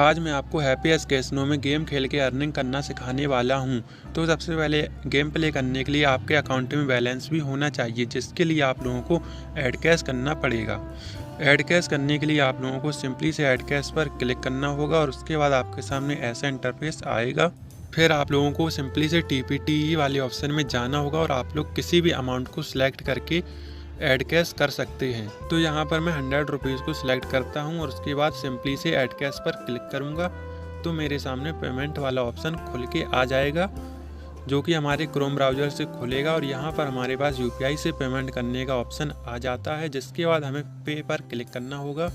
आज मैं आपको हैप्पीएस्ट कैसीनो में गेम खेल के अर्निंग करना सिखाने वाला हूं। तो सबसे पहले गेम प्ले करने के लिए आपके अकाउंट में बैलेंस भी होना चाहिए, जिसके लिए आप लोगों को ऐड कैश करना पड़ेगा। ऐड कैश करने के लिए आप लोगों को सिंपली से ऐड कैश पर क्लिक करना होगा और उसके बाद आपके सामने ऐसा इंटरफेस आएगा। फिर आप लोगों को सिंपली से TPTE वाले ऑप्शन में जाना होगा और आप लोग किसी भी अमाउंट को सिलेक्ट करके ऐड कैश कर सकते हैं। तो यहाँ पर मैं 100 रुपीज़ को सिलेक्ट करता हूँ और उसके बाद सिंपली से ऐड कैश पर क्लिक करूँगा तो मेरे सामने पेमेंट वाला ऑप्शन खुल के आ जाएगा, जो कि हमारे क्रोम ब्राउज़र से खुलेगा और यहाँ पर हमारे पास UPI से पेमेंट करने का ऑप्शन आ जाता है, जिसके बाद हमें पे पर क्लिक करना होगा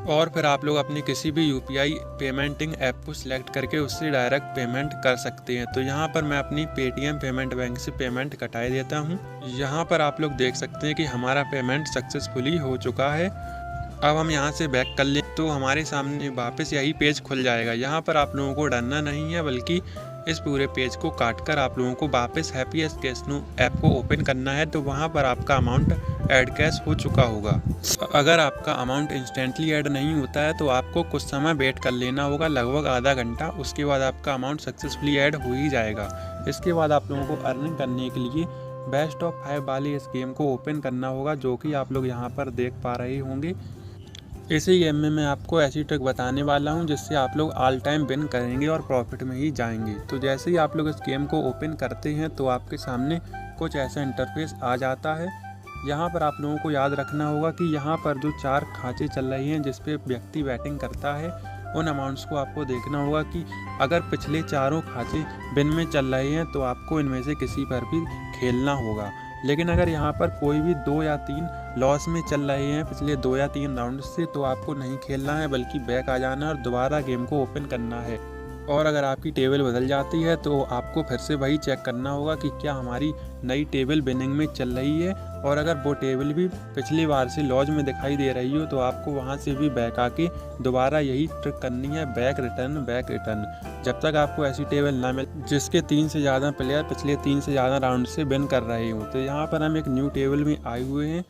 और फिर आप लोग अपनी किसी भी UPI पेमेंटिंग ऐप को सिलेक्ट करके उससे डायरेक्ट पेमेंट कर सकते हैं। तो यहाँ पर मैं अपनी पेटीएम पेमेंट बैंक से पेमेंट कटा देता हूँ। यहाँ पर आप लोग देख सकते हैं कि हमारा पेमेंट सक्सेसफुली हो चुका है। अब हम यहाँ से बैक कर लें तो हमारे सामने वापस यही पेज खुल जाएगा। यहाँ पर आप लोगों को डरना नहीं है, बल्कि इस पूरे पेज को काटकर आप लोगों को वापस हैप्पीएस्ट कैसीनो ऐप को ओपन करना है। तो वहाँ पर आपका अमाउंट ऐड कैश हो चुका होगा। अगर आपका अमाउंट इंस्टेंटली ऐड नहीं होता है तो आपको कुछ समय वेट कर लेना होगा, लगभग आधा घंटा। उसके बाद आपका अमाउंट सक्सेसफुली ऐड हो ही जाएगा। इसके बाद आप लोगों को अर्निंग करने के लिए बेस्ट ऑफ 5 वाले इस गेम को ओपन करना होगा, जो कि आप लोग यहाँ पर देख पा रहे होंगे। इसी गेम में मैं आपको ऐसी ट्रिक बताने वाला हूं जिससे आप लोग ऑल टाइम विन करेंगे और प्रॉफिट में ही जाएंगे। तो जैसे ही आप लोग इस गेम को ओपन करते हैं तो आपके सामने कुछ ऐसा इंटरफेस आ जाता है। यहाँ पर आप लोगों को याद रखना होगा कि यहाँ पर जो 4 खांचे चल रही हैं जिस पे व्यक्ति बैटिंग करता है, उन अमाउंट्स को आपको देखना होगा कि अगर पिछले चारों खांचे विन में चल रहे हैं तो आपको इनमें से किसी पर भी खेलना होगा। लेकिन अगर यहाँ पर कोई भी 2 या 3 लॉस में चल रहे हैं पिछले 2 या 3 राउंड से, तो आपको नहीं खेलना है, बल्कि बैक आ जाना है और दोबारा गेम को ओपन करना है। और अगर आपकी टेबल बदल जाती है तो आपको फिर से वही चेक करना होगा कि क्या हमारी नई टेबल विनिंग में चल रही है। और अगर वो टेबल भी पिछली बार से लॉस में दिखाई दे रही हो तो आपको वहाँ से भी बैक आके दोबारा यही ट्रिक करनी है, बैक रिटर्न, जब तक आपको ऐसी टेबल ना मिले जिसके 3 से ज़्यादा प्लेयर पिछले 3 से ज़्यादा राउंड से विन कर रहे हो। तो यहाँ पर हम एक न्यू टेबल में आए हुए हैं,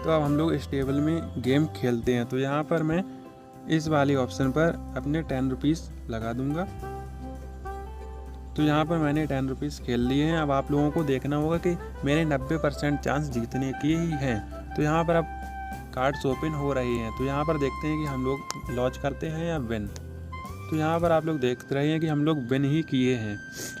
तो अब हम लोग इस टेबल में गेम खेलते हैं। तो यहाँ पर मैं इस वाले ऑप्शन पर अपने 10 रुपीज़ लगा दूंगा। तो यहाँ पर मैंने 10 रुपीज़ खेल लिए हैं। अब आप लोगों को देखना होगा कि मेरे 90% चांस जीतने के ही हैं। तो यहाँ पर अब कार्ड्स ओपन हो रहे हैं। तो यहाँ पर देखते हैं कि हम लोग लॉन्च करते हैं या विन। तो यहाँ पर आप लोग देख रहे हैं कि हम लोग विन ही किए हैं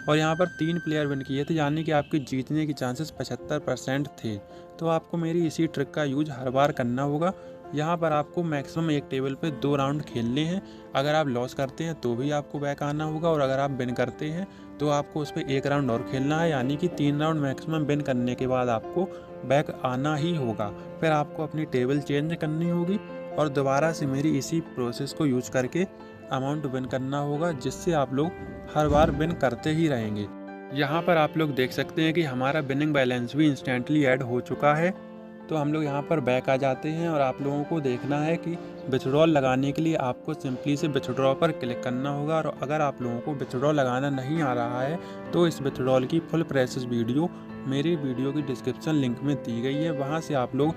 और यहाँ पर 3 प्लेयर विन किए थे, यानी कि आपके जीतने के चांसेस 75% थे। तो आपको मेरी इसी ट्रिक का यूज हर बार करना होगा। यहाँ पर आपको मैक्सिमम एक टेबल पे 2 राउंड खेलने हैं। अगर आप लॉस करते हैं तो भी आपको बैक आना होगा और अगर आप विन करते हैं तो आपको उस पर 1 राउंड और खेलना है, यानी कि 3 राउंड मैक्सिमम विन करने के बाद आपको बैक आना ही होगा। फिर आपको अपनी टेबल चेंज करनी होगी और दोबारा से मेरी इसी प्रोसेस को यूज करके अमाउंट विन करना होगा, जिससे आप लोग हर बार विन करते ही रहेंगे। यहाँ पर आप लोग देख सकते हैं कि हमारा विनिंग बैलेंस भी इंस्टेंटली ऐड हो चुका है। तो हम लोग यहाँ पर बैक आ जाते हैं और आप लोगों को देखना है कि विथड्रॉल लगाने के लिए आपको सिंपली से विथड्रॉ पर क्लिक करना होगा। और अगर आप लोगों को विथड्रॉ लगाना नहीं आ रहा है तो इस विथड्रॉल की फुल प्रोसेस वीडियो मेरी वीडियो की डिस्क्रिप्शन लिंक में दी गई है। वहाँ से आप लोग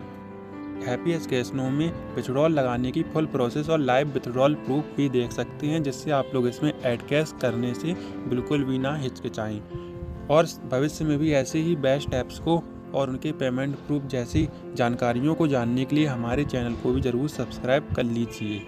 हैप्पीएस्ट कैसीनो में विथड्रॉल लगाने की फुल प्रोसेस और लाइव विथड्रॉल प्रूफ भी देख सकते हैं, जिससे आप लोग इसमें ऐड कैश करने से बिल्कुल भी ना हिचकिचाएं। और भविष्य में भी ऐसे ही बेस्ट ऐप्स को और उनके पेमेंट प्रूफ जैसी जानकारियों को जानने के लिए हमारे चैनल को भी ज़रूर सब्सक्राइब कर लीजिए।